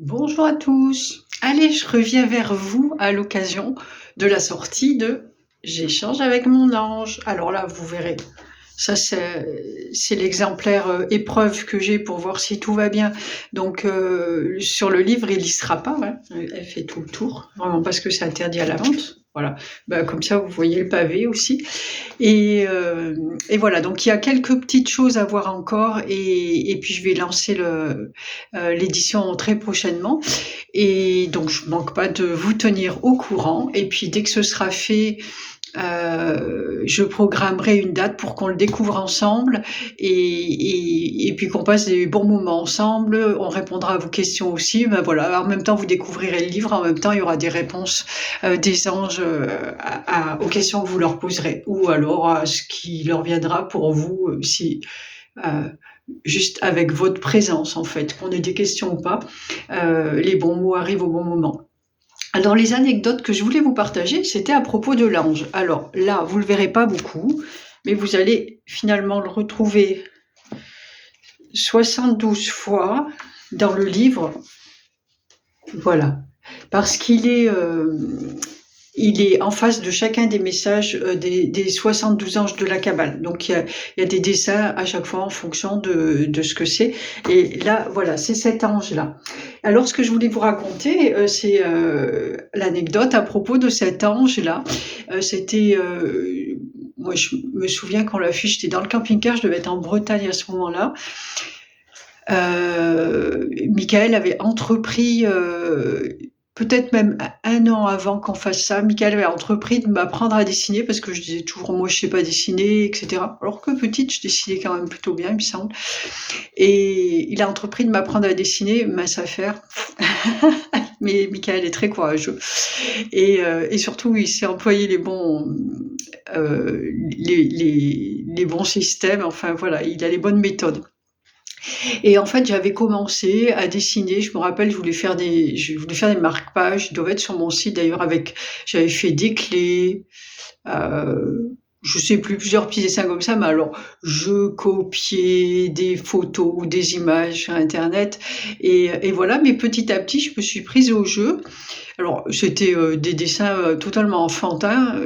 Bonjour à tous. Allez, je reviens vers vous à l'occasion de la sortie de J'échange avec mon ange. Alors là, vous verrez, ça c'est l'exemplaire épreuve que j'ai pour voir si tout va bien. Donc sur le livre, il y sera pas, hein. Elle fait tout le tour, vraiment parce que c'est interdit à la vente. Voilà. Bah, comme ça, vous voyez le pavé aussi. Et voilà, donc il y a quelques petites choses à voir encore et puis je vais lancer l'édition très prochainement. Et donc je ne manque pas de vous tenir au courant. Et puis dès que ce sera fait, je programmerai une date pour qu'on le découvre ensemble et puis qu'on passe des bons moments ensemble. On répondra à vos questions aussi. Ben voilà, en même temps, vous découvrirez le livre. En même temps, il y aura des réponses des anges aux questions que vous leur poserez ou alors à ce qui leur viendra pour vous si euh, juste avec votre présence en fait, qu'on ait des questions ou pas, les bons mots arrivent au bon moment. Alors les anecdotes que je voulais vous partager, c'était à propos de l'ange. Alors là, vous le verrez pas beaucoup, mais vous allez finalement le retrouver 72 fois dans le livre. Voilà. Parce il est en face de chacun des messages des 72 anges de la Kabbale. Donc il y a des dessins à chaque fois en fonction de ce que c'est. Et là, voilà, c'est cet ange-là. Alors ce que je voulais vous raconter, c'est l'anecdote à propos de cet ange-là. C'était... moi, je me souviens quand l'a fait, j'étais dans le camping-car, je devais être en Bretagne à ce moment-là. Michael avait entrepris, peut-être même un an avant qu'on fasse ça, Michael avait entrepris de m'apprendre à dessiner parce que je disais toujours moi je sais pas dessiner, etc. Alors que petite, je dessinais quand même plutôt bien, il me semble. Et il a entrepris de m'apprendre à dessiner, mince affaire. Mais Michael est très courageux. Et surtout, il s'est employé les bons systèmes. Enfin voilà, il a les bonnes méthodes. Et en fait, j'avais commencé à dessiner. Je me rappelle, je voulais faire des marque-pages. Ils doivent être sur mon site d'ailleurs. J'avais fait des clés. Je sais plus, plusieurs petits dessins comme ça, mais alors je copiais des photos ou des images sur Internet et voilà. Mais petit à petit, je me suis prise au jeu. Alors c'était des dessins totalement enfantins,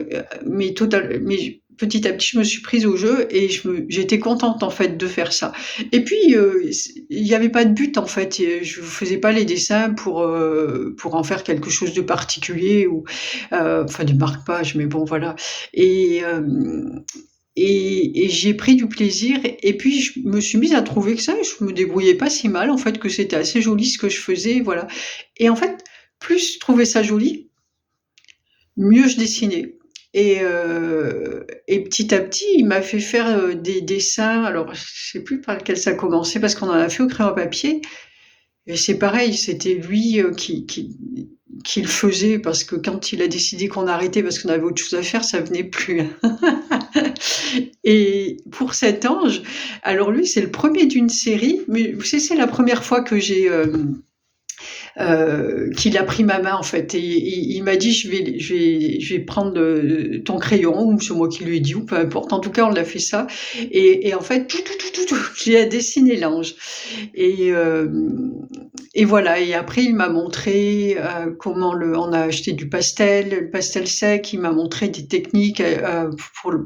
mais petit à petit, je me suis prise au jeu et j'étais contente en fait de faire ça. Et puis il n'y avait pas de but en fait. Je ne faisais pas les dessins pour en faire quelque chose de particulier ou enfin des marque-pages, mais bon voilà. Et euh, et j'ai pris du plaisir et puis je me suis mise à trouver que ça, je me débrouillais pas si mal en fait, que c'était assez joli ce que je faisais, voilà. Et en fait, plus je trouvais ça joli, mieux je dessinais. Et petit à petit, il m'a fait faire des dessins. Alors, je sais plus par lequel ça a commencé parce qu'on en a fait au crayon à papier. Et c'est pareil, c'était lui qui le faisait parce que quand il a décidé qu'on arrêtait parce qu'on avait autre chose à faire, ça venait plus. Et pour cet ange, alors lui, c'est le premier d'une série, mais vous savez, c'est la première fois que qu'il a pris ma main en fait et il m'a dit je vais prendre ton crayon ou c'est moi qui lui ai dit ou peu importe, en tout cas on l'a fait ça et en fait j'ai dessiné l'ange et euh, et voilà. Et après il m'a montré on a acheté du pastel, le pastel sec, il m'a montré des techniques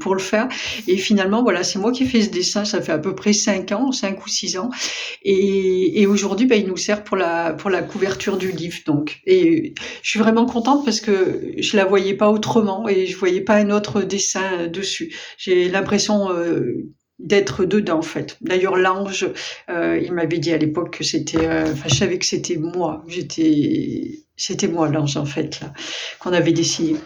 pour le faire et finalement voilà, c'est moi qui ai fait ce dessin, ça fait à peu près 5 ou 6 ans et aujourd'hui, il nous sert pour la couverture du livre. Donc, et je suis vraiment contente parce que je la voyais pas autrement et je voyais pas un autre dessin dessus. J'ai l'impression d'être dedans en fait. D'ailleurs, l'ange, il m'avait dit à l'époque que c'était, enfin, je savais que c'était moi. C'était moi l'ange en fait là qu'on avait dessiné.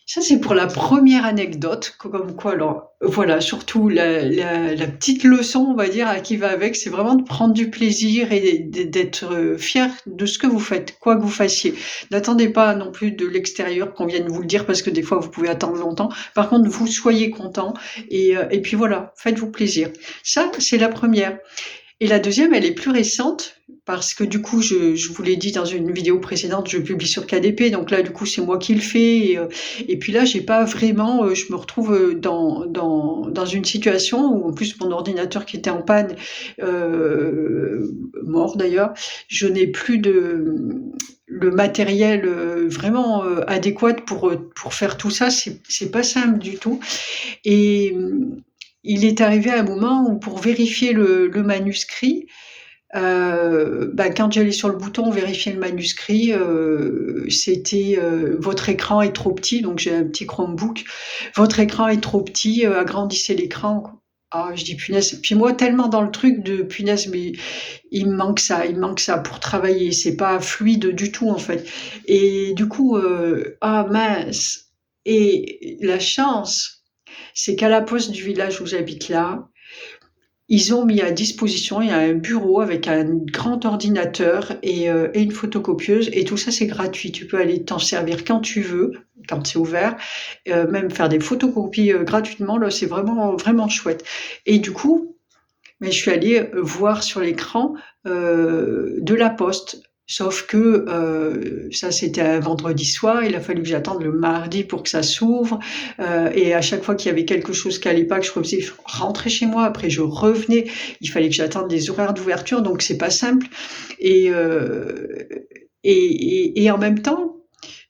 Ça, c'est pour la première anecdote, comme quoi, alors voilà, surtout la petite leçon, on va dire, qui va avec, c'est vraiment de prendre du plaisir et d'être fier de ce que vous faites, quoi que vous fassiez. N'attendez pas non plus de l'extérieur qu'on vienne vous le dire, parce que des fois, vous pouvez attendre longtemps. Par contre, vous soyez content et puis voilà, faites-vous plaisir. Ça, c'est la première. Et la deuxième, elle est plus récente. parce que du coup, je vous l'ai dit dans une vidéo précédente, je publie sur KDP, donc là, du coup, c'est moi qui le fais. Et puis là, j'ai pas vraiment, je me retrouve dans une situation où, en plus, mon ordinateur qui était en panne, mort d'ailleurs, je n'ai plus le matériel vraiment adéquat pour faire tout ça. C'est pas simple du tout. Et il est arrivé un moment où, pour vérifier le manuscrit, quand j'allais sur le bouton vérifier le manuscrit, c'était votre écran est trop petit, donc j'ai un petit Chromebook. Votre écran est trop petit, agrandissez l'écran. Ah, je dis punaise. Puis moi, tellement dans le truc de punaise, mais il me manque ça pour travailler. C'est pas fluide du tout en fait. Et du coup, ah mince. Et la chance, c'est qu'à la poste du village où j'habite là, ils ont mis à disposition, il y a un bureau avec un grand ordinateur et une photocopieuse, et tout ça c'est gratuit. Tu peux aller t'en servir quand tu veux, quand c'est ouvert, même faire des photocopies gratuitement. Là, c'est vraiment vraiment chouette. Et du coup, mais je suis allée voir sur l'écran de la poste. Sauf que ça, c'était un vendredi soir. Il a fallu que j'attende le mardi pour que ça s'ouvre. Et à chaque fois qu'il y avait quelque chose qui allait pas, que je faisais, je rentrais chez moi. Après, je revenais. Il fallait que j'attende les horaires d'ouverture. Donc, c'est pas simple. Et, et en même temps,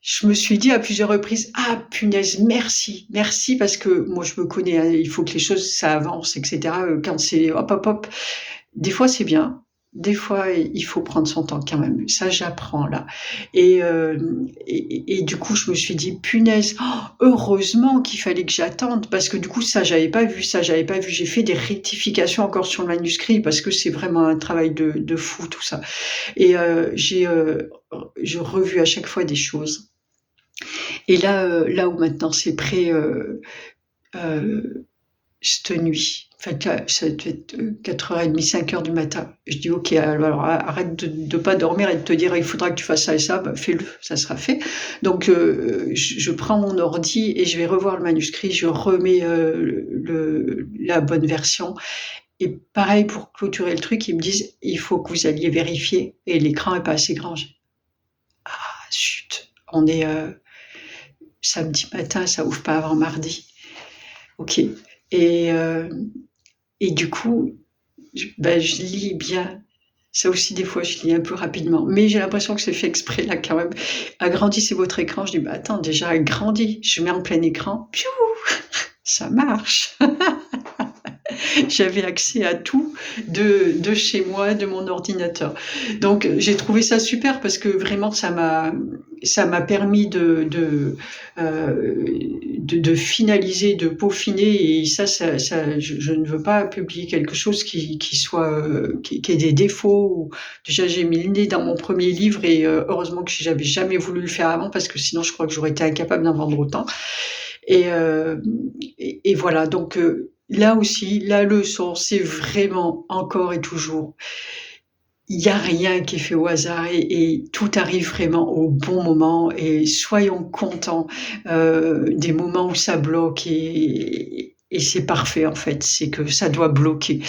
je me suis dit à plusieurs reprises, ah punaise, merci, merci, parce que moi je me connais, hein, il faut que les choses ça avance, etc. Quand c'est hop hop hop, des fois c'est bien, des fois il faut prendre son temps quand même. Ça j'apprends là. Et du coup je me suis dit punaise, oh, heureusement qu'il fallait que j'attende, parce que du coup ça j'avais pas vu. J'ai fait des rectifications encore sur le manuscrit parce que c'est vraiment un travail de fou tout ça. Et j'ai revu à chaque fois des choses. Et là où maintenant c'est prêt, cette nuit, enfin, ça devait être 4h30, 5h du matin. Je dis, ok, alors arrête de pas dormir et de te dire, il faudra que tu fasses ça et ça, bah, fais-le, ça sera fait. Donc, je prends mon ordi et je vais revoir le manuscrit, je remets la bonne version. Et pareil, pour clôturer le truc, ils me disent, il faut que vous alliez vérifier et l'écran est pas assez grand. Ah, chut, on est samedi matin, ça ouvre pas avant mardi. Ok. Et du coup, je lis bien. Ça aussi, des fois, je lis un peu rapidement. Mais j'ai l'impression que c'est fait exprès, là, quand même. Agrandissez votre écran. Je dis, bah, attends, déjà, agrandi. Je mets en plein écran. Piou, ça marche. J'avais accès à tout de chez moi, de mon ordinateur. Donc j'ai trouvé ça super parce que vraiment ça m'a permis de finaliser, de peaufiner, et ça je ne veux pas publier quelque chose qui ait des défauts. Déjà j'ai mis le nez dans mon premier livre et heureusement que j'avais jamais voulu le faire avant, parce que sinon je crois que j'aurais été incapable d'en vendre autant. Et voilà, donc là aussi, la leçon, c'est vraiment encore et toujours, il n'y a rien qui est fait au hasard, et tout arrive vraiment au bon moment, et soyons contents des moments où ça bloque, et c'est parfait en fait, c'est que ça doit bloquer.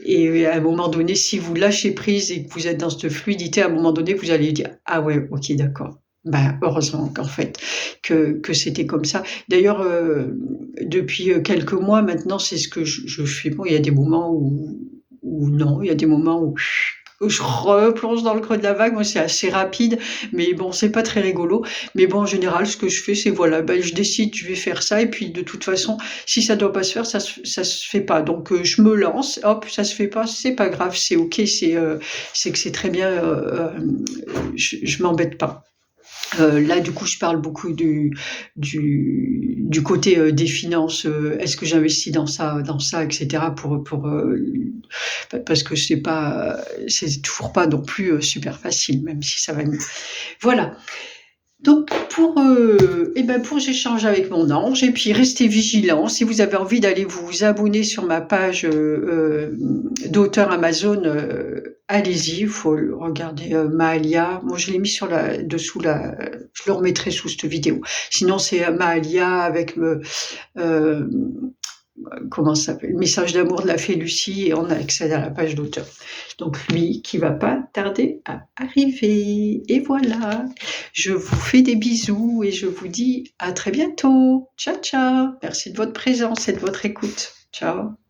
Et à un moment donné, si vous lâchez prise et que vous êtes dans cette fluidité, à un moment donné, vous allez dire « Ah ouais, ok, d'accord ». Ben, heureusement qu'en fait, que c'était comme ça. D'ailleurs, depuis quelques mois maintenant, c'est ce que je fais. Bon, il y a des moments où non, il y a des moments où je replonge dans le creux de la vague. Moi, c'est assez rapide, mais bon, c'est pas très rigolo. Mais bon, en général, ce que je fais, c'est voilà, ben, je décide, je vais faire ça, et puis de toute façon, si ça doit pas se faire, ça se fait pas. Donc, je me lance, hop, ça se fait pas, c'est pas grave, c'est ok, c'est que c'est très bien, je m'embête pas. Là, du coup, je parle beaucoup du côté des finances. Est-ce que j'investis dans ça, etc. Parce que c'est toujours pas non plus super facile, même si ça va mieux. Voilà. Donc pour j'échange avec mon ange, et puis restez vigilants. Si vous avez envie d'aller vous abonner sur ma page d'auteur Amazon, allez-y. Il faut regarder Mahalia. Moi je l'ai mis dessous je le remettrai sous cette vidéo. Sinon c'est Mahalia avec comment ça s'appelle, message d'amour de la fée Lucie, et on accède à la page d'auteur. Donc lui qui va pas tarder à arriver. Et voilà, je vous fais des bisous et je vous dis à très bientôt. Ciao, ciao. Merci de votre présence et de votre écoute. Ciao.